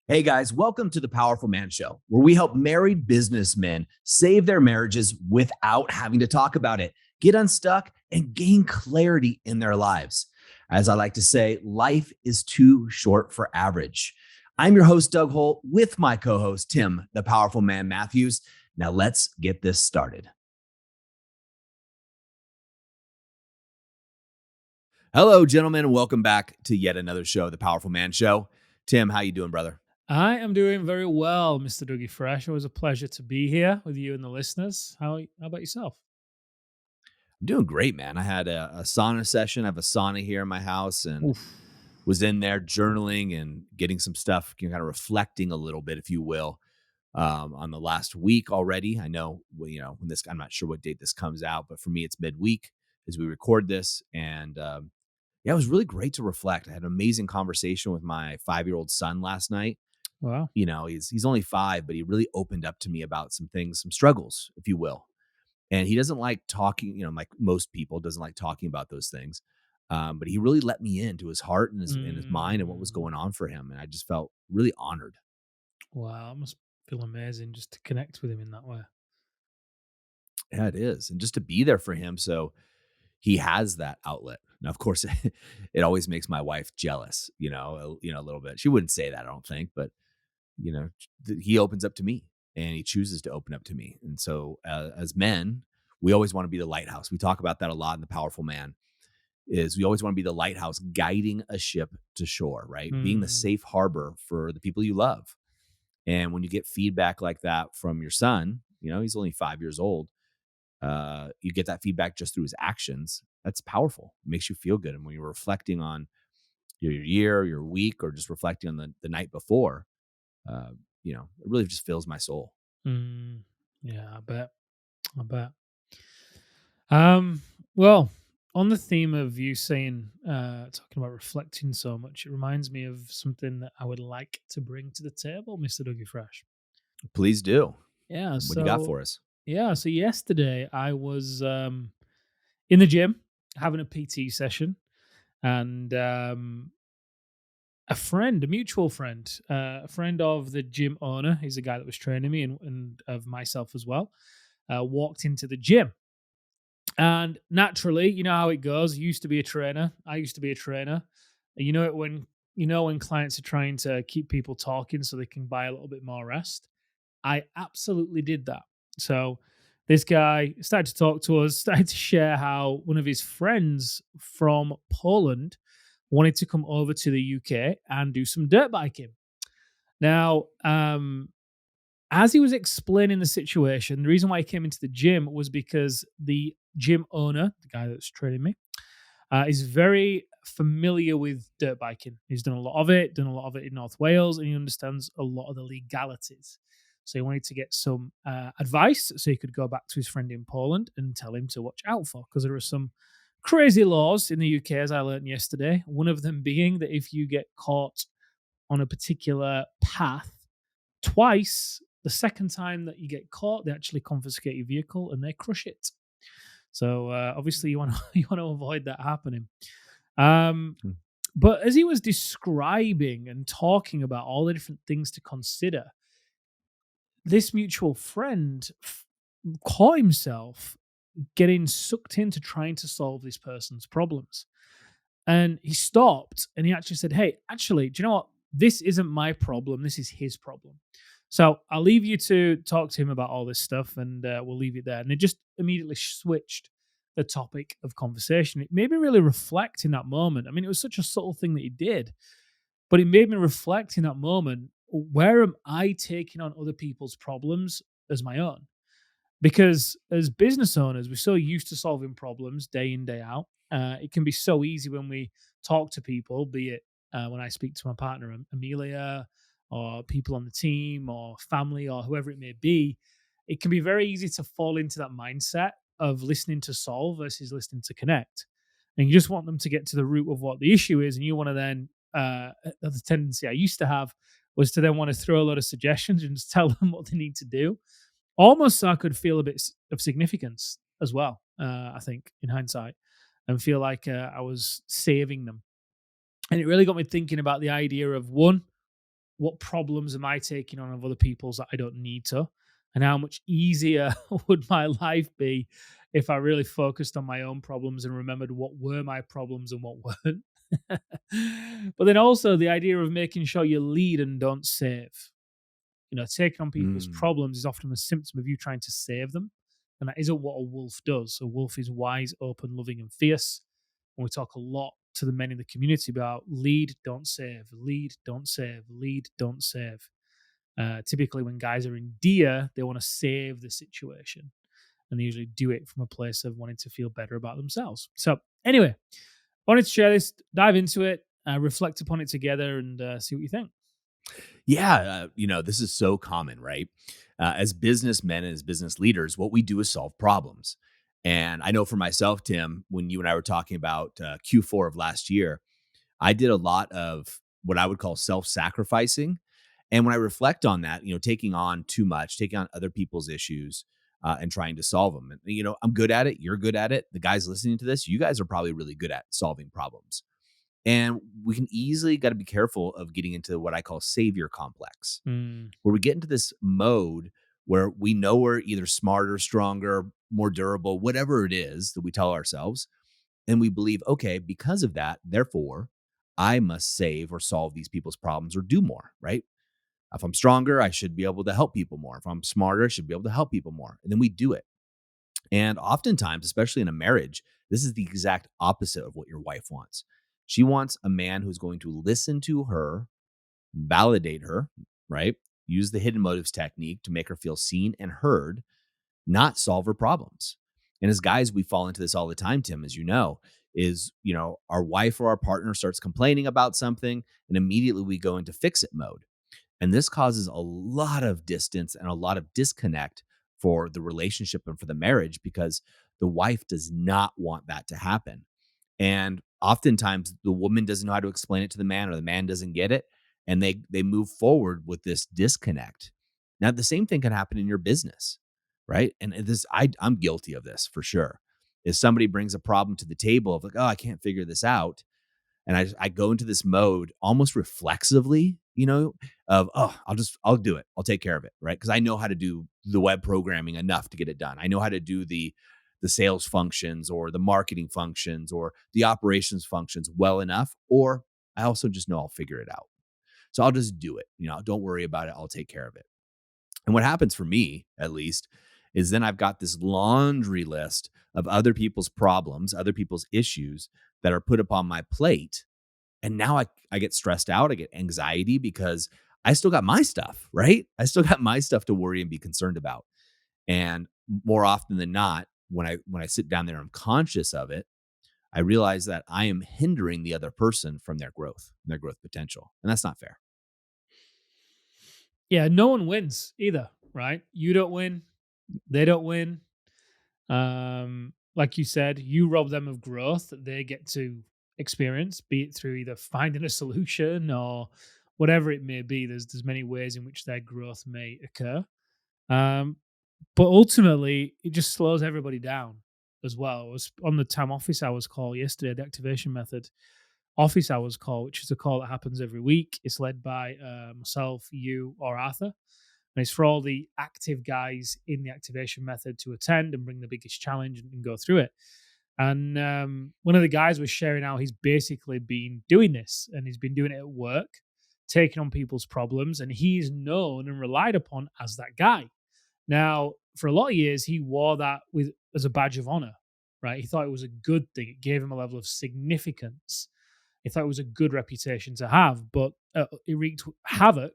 Hey guys, welcome to the Powerful Man Show, where we help married businessmen save their marriages without having to talk about it, get unstuck, and gain clarity in their lives. As I like to say, life is too short for average. I'm your host, Doug Holt, with my co host, Tim, the Powerful Man Matthews. Now let's get this started. Hello, gentlemen, and welcome back to yet another show, the Powerful Man Show. Tim, how you doing, brother? I am doing very well, Mr. Dougie Fresh. It was a pleasure to be here with you and the listeners. How about yourself? I'm doing great, man. I had a sauna session. I have a sauna here in my house and Oof. was in there journaling and getting some stuff, kind of reflecting a little bit, if you will, on the last week already. I know, when this, I'm not sure what date this comes out, but for me, it's midweek as we record this. And yeah, it was really great to reflect. I had an amazing conversation with my 5-year-old son last night. Wow. He's only 5, but he really opened up to me about some things, some struggles, if you will. And he doesn't like talking, like most people, doesn't like talking about those things. But he really let me into his heart and his mind and what was Mm, going on for him. And I just felt really honored. wow. It must feel amazing just to connect with him in that way. Yeah, it is. And just to be there for him. So he has that outlet. Now, of course, it always makes my wife jealous, a little bit. She wouldn't say that, I don't think, but you know, he opens up to me and he chooses to open up to me. And so as men, we always want to be the lighthouse. We talk about that a lot in The Powerful Man is we always want to be the lighthouse guiding a ship to shore, right? Being the Mm, safe harbor for the people you love. And when you get feedback like that from your son, he's only 5 years old. You get that feedback just through his actions. That's powerful. It makes you feel good. And when you're reflecting on your year, your week, or just reflecting on the night before, uh, it really just fills my soul. mm. Yeah, I bet. I bet. Um, well, on the theme of you saying, talking about reflecting so much, it reminds me of something that I would like to bring to the table, Mr. Dougie Fresh. Please do. Yeah, What do you got so for us? so yesterday I was in the gym having a PT session, and a mutual friend, a friend of the gym owner, he's the guy that was training me and of myself as well, walked into the gym. And naturally, you know how it goes. You used to be a trainer. I used to be a trainer. And you know it when when clients are trying to keep people talking so they can buy a little bit more rest. I absolutely did that. So this guy started to talk to us, started to share how one of his friends from Poland wanted to come over to the UK and do some dirt biking. Now, as he was explaining the situation, the reason why he came into the gym was because the gym owner, the guy that's training me, is very familiar with dirt biking. He's done a lot of it in North Wales, and he understands a lot of the legalities. So he wanted to get some advice so he could go back to his friend in Poland and tell him to watch out for, because there are some crazy laws in the UK, as I learned yesterday. One of them being that if you get caught on a particular path twice, the second time that you get caught, they actually confiscate your vehicle and they crush it. So obviously, you want to you want to avoid that happening. Um, Hmm. but as he was describing and talking about all the different things to consider, this mutual friend caught himself getting sucked into trying to solve this person's problems. And he stopped and he actually said, "Hey, actually, do you know what? This isn't my problem. This is his problem." So I'll leave you to talk to him about all this stuff, and we'll leave it there. And it just immediately switched the topic of conversation. It made me really reflect in that moment. I mean, it was such a subtle thing that he did, but it made me reflect in that moment. Where am I taking on other people's problems as my own? Because as business owners, we're so used to solving problems day in, day out. It can be so easy when we talk to people, be it when I speak to my partner, Amelia, or people on the team, or family, or whoever it may be. It can be very easy to fall into that mindset of listening to solve versus listening to connect. And you just want them to get to the root of what the issue is. And you want to then, the tendency I used to have was to then want to throw a lot of suggestions and just tell them what they need to do, almost so I could feel a bit of significance as well. I think in hindsight, and feel like I was saving them, and it really got me thinking about the idea of one. what problems am I taking on of other people's that I don't need to? And how much easier would my life be if I really focused on my own problems and remembered what were my problems and what weren't? But then also the idea of making sure you lead and don't save. Taking on people's Mm. problems is often a symptom of you trying to save them. And that isn't what a wolf does. A wolf is wise, open, loving, and fierce. And we talk a lot to the men in the community about lead, don't save, lead, don't save, lead, don't save. Typically, when guys are in deer, they want to save the situation. And they usually do it from a place of wanting to feel better about themselves. So, anyway, wanted to share this, dive into it, reflect upon it together, and see what you think. Yeah, this is so common, right? As businessmen and as business leaders, what we do is solve problems. And I know for myself, Tim, when you and I were talking about Q4 of last year, I did a lot of what I would call self-sacrificing. And when I reflect on that, taking on too much, taking on other people's issues, and trying to solve them. And, I'm good at it. You're good at it. The guys listening to this, you guys are probably really good at solving problems. And we can easily got to be careful of getting into what I call savior complex, Mm, where we get into this mode where we know we're either smarter, stronger, more durable, whatever it is that we tell ourselves. And we believe, okay, because of that, therefore, I must save or solve these people's problems or do more, right? If I'm stronger, I should be able to help people more. If I'm smarter, I should be able to help people more. And then we do it. And oftentimes, especially in a marriage, this is the exact opposite of what your wife wants. She wants a man who's going to listen to her, validate her, right? Use the hidden motives technique to make her feel seen and heard, not solve her problems. And as guys, we fall into this all the time, Tim, as you know, our wife or our partner starts complaining about something and immediately we go into fix it mode. And this causes a lot of distance and a lot of disconnect for the relationship and for the marriage because the wife does not want that to happen. And oftentimes the woman doesn't know how to explain it to the man or the man doesn't get it and they move forward with this disconnect. Now the same thing can happen in your business, right? And this I'm guilty of this for sure. If somebody brings a problem to the table of like, "Oh, I can't figure this out." And I go into this mode almost reflexively, of, "Oh, I'll do it. I'll take care of it," right? Because I know how to do the web programming enough to get it done. I know how to do the sales functions or the marketing functions or the operations functions well enough, or I also just know I'll figure it out. So I'll just do it. Don't worry about it. I'll take care of it. And what happens for me, at least, is then I've got this laundry list of other people's problems, other people's issues that are put upon my plate. And now I get stressed out. I get anxiety because I still got my stuff, right? I still got my stuff to worry and be concerned about. And more often than not, when I sit down there, I'm conscious of it. I realize that I am hindering the other person from their growth potential. And that's not fair. yeah, no one wins either, right? You don't win, they don't win. Like you said, you rob them of growth that they get to experience, be it through either finding a solution or whatever it may be. There's many ways in which their growth may occur. Um, but ultimately, it just slows everybody down as well. I was on the time office hours call yesterday, the activation method office hours call, which is a call that happens every week. It's led by myself, you, or Arthur. And it's for all the active guys in the activation method to attend and bring the biggest challenge and go through it. And one of the guys was sharing how he's basically been doing this and he's been doing it at work, taking on people's problems. And he's known and relied upon as that guy. Now, for a lot of years, he wore that with as a badge of honor, right? He thought it was a good thing. It gave him a level of significance. He thought it was a good reputation to have, but it wreaked havoc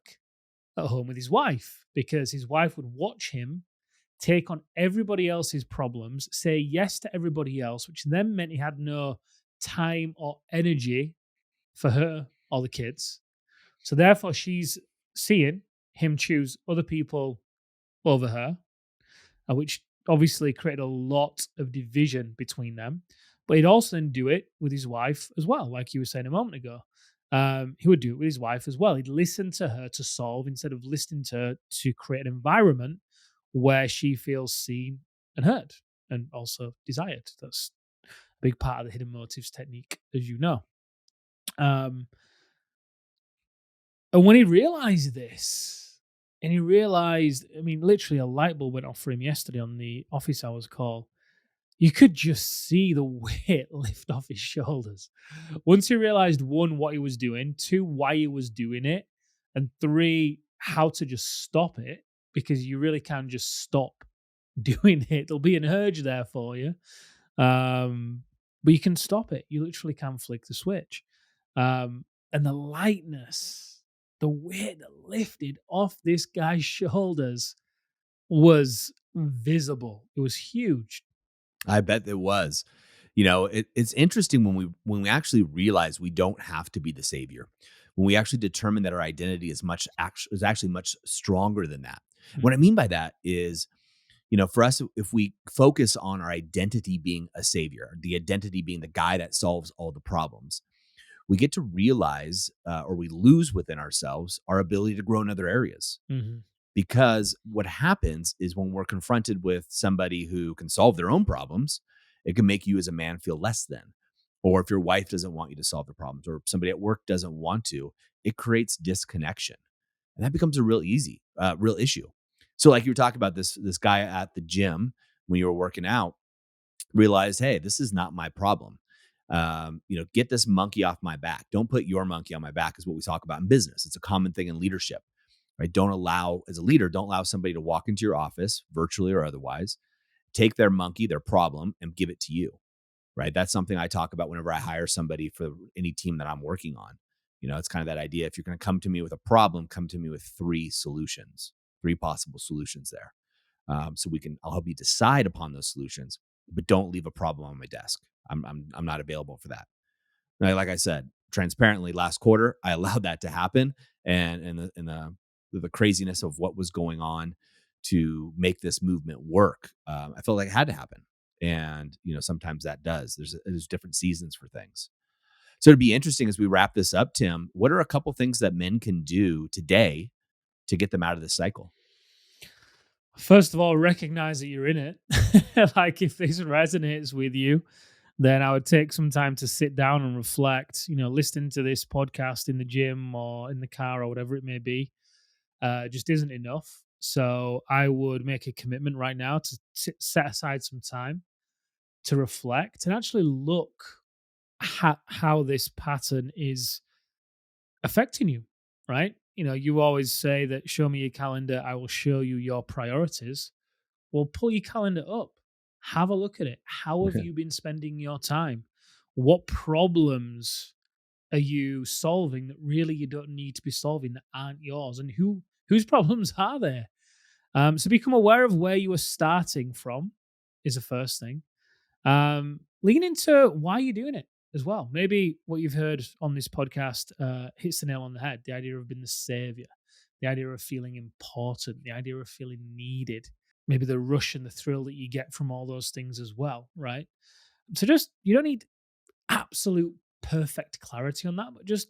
at home with his wife because his wife would watch him take on everybody else's problems, say yes to everybody else, which then meant he had no time or energy for her or the kids. So therefore, she's seeing him choose other people over her, which obviously created a lot of division between them. But he'd also then do it with his wife as well, like you were saying a moment ago. He would do it with his wife as well. He'd listen to her to solve instead of listening to her to create an environment where she feels seen and heard and also desired. That's a big part of the hidden motives technique, as you know. Um, And when he realized this, and he realized, I mean, literally a light bulb went off for him yesterday on the office hours call. You could just see the weight lift off his shoulders. Once he realized, one, what he was doing, two, why he was doing it, and three, how to just stop it, because you really can just stop doing it. There'll be an urge there for you. Um, but you can stop it. You literally can flick the switch. And the lightness, the weight that lifted off this guy's shoulders was visible. It was huge. I bet it was. You know, it's interesting when we actually realize we don't have to be the savior. When we actually determine that our identity is actually much stronger than that. What I Mhm, mean by that is, you know, for us, if we focus on our identity being a savior, the identity being the guy that solves all the problems, we get to realize, or we lose within ourselves our ability to grow in other areas. mhm, Because what happens is when we're confronted with somebody who can solve their own problems, it can make you as a man feel less than. Or if your wife doesn't want you to solve the problems, or somebody at work doesn't want to, it creates disconnection, and that becomes a real issue. So, like you were talking about this guy at the gym when you were working out, realized, hey, this is not my problem. You know, get this monkey off my back. Don't put your monkey on my back, is what we talk about in business. It's a common thing in leadership, right? Don't allow, as a leader, don't allow somebody to walk into your office, virtually or otherwise, take their monkey, their problem, and give it to you, right? That's something I talk about whenever I hire somebody for any team that I'm working on. You know, it's kind of that idea. If you're going to come to me with a problem, come to me with three solutions, three possible solutions there. So I'll help you decide upon those solutions, but don't leave a problem on my desk. I'm not available for that. Now, like I said, transparently, last quarter I allowed that to happen, and the craziness of what was going on to make this movement work, I felt like it had to happen. And you know, sometimes that does. There's different seasons for things. So it'd be interesting as we wrap this up, Tim. What are a couple things that men can do today to get them out of this cycle? First of all, recognize that you're in it. Like, if this resonates with you, then I would take some time to sit down and reflect. You know, listening to this podcast in the gym or in the car or whatever it may be, just isn't enough. So I would make a commitment right now to set aside some time to reflect and actually look at how this pattern is affecting you, right? You know, you always say that, show me your calendar, I will show you your priorities. Well, pull your calendar up, have a look at it. How have you been spending your time? What problems are you solving that really you don't need to be solving, that aren't yours? And whose problems are there? So become aware of where you are starting from is the first thing. Lean into why you're doing it as well. Maybe what you've heard on this podcast hits the nail on the head. The idea of being the savior, the idea of feeling important, the idea of feeling needed, maybe the rush and the thrill that you get from all those things as well, right? So just, you don't need absolute perfect clarity on that, but just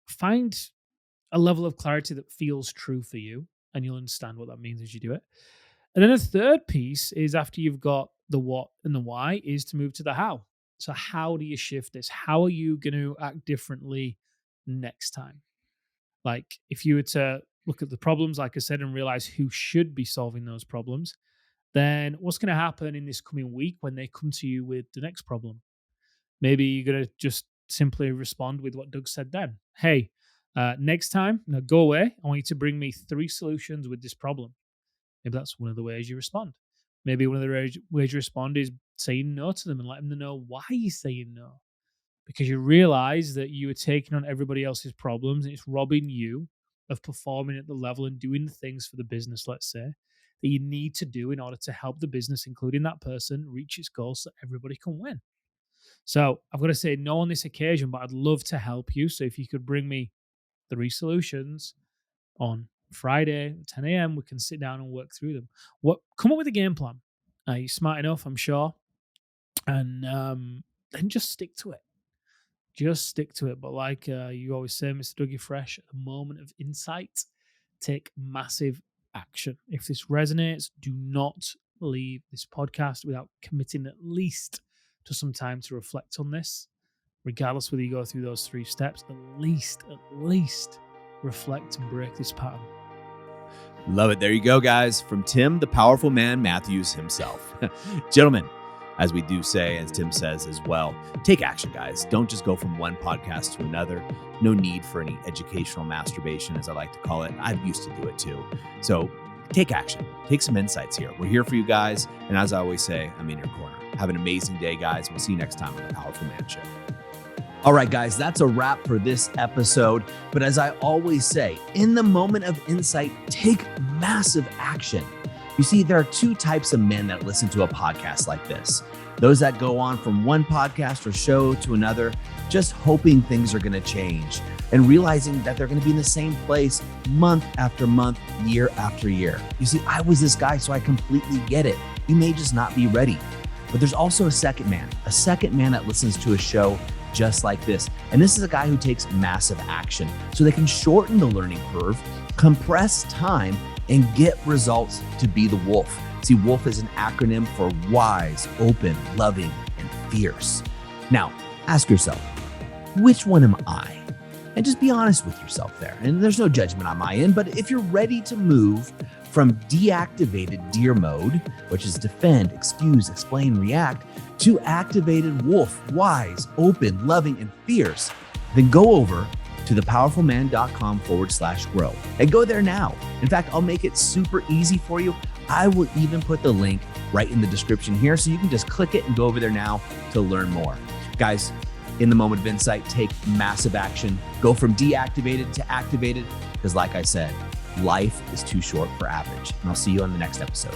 find a level of clarity that feels true for you, and you'll understand what that means as you do it. And then the third piece is, after you've got the what and the why, is to move to the how. So how do you shift this? How are you going to act differently next time? Like, if you were to look at the problems, like I said, and realize who should be solving those problems, then what's going to happen in this coming week when they come to you with the next problem? Maybe you're going to just simply respond with what Doug said then. Hey, next time, now go away. I want you to bring me 3 solutions with this problem. Maybe that's one of the ways you respond. Maybe one of the ways you respond is saying no to them and letting them know why you're saying no. Because you realize that you are taking on everybody else's problems and it's robbing you of performing at the level and doing the things for the business, let's say, that you need to do in order to help the business, including that person, reach its goals so everybody can win. So I've got to say no on this occasion, but I'd love to help you. So if you could bring me 3 solutions on Friday, 10 a.m., we can sit down and work through them. Come up with a game plan. You're smart enough, I'm sure, and then just stick to it. Just stick to it. But like you always say, Mr. Dougie Fresh, at the moment of insight, take massive action. If this resonates, do not leave this podcast without committing at least to some time to reflect on this. Regardless whether you go through those 3 steps, at least reflect, and break this pattern. Love it. There you go, guys. From Tim, the powerful man, Matthews himself. Gentlemen, as we do say, as Tim says as well, take action, guys. Don't just go from one podcast to another. No need for any educational masturbation, as I like to call it. I used to do it too. So take action. Take some insights here. We're here for you guys. And as I always say, I'm in your corner. Have an amazing day, guys. We'll see you next time on the Powerful Man Show. All right, guys, that's a wrap for this episode. But as I always say, in the moment of insight, take massive action. You see, there are two types of men that listen to a podcast like this. Those that go on from one podcast or show to another, just hoping things are going to change and realizing that they're going to be in the same place month after month, year after year. You see, I was this guy, so I completely get it. You may just not be ready. But there's also a second man that listens to a show just like this. And this is a guy who takes massive action so they can shorten the learning curve, compress time, and get results to be the wolf. See, wolf is an acronym for wise, open, loving, and fierce. Now, ask yourself, which one am I? And just be honest with yourself there. And there's no judgment on my end, but if you're ready to move from deactivated deer mode, which is defend, excuse, explain, react, to activated wolf, wise, open, loving, and fierce, then go over to thepowerfulman.com/grow and go there now. In fact, I'll make it super easy for you. I will even put the link right in the description here, so you can just click it and go over there now to learn more. Guys, in the moment of insight, take massive action. Go from deactivated to activated, because like I said, life is too short for average. And I'll see you on the next episode.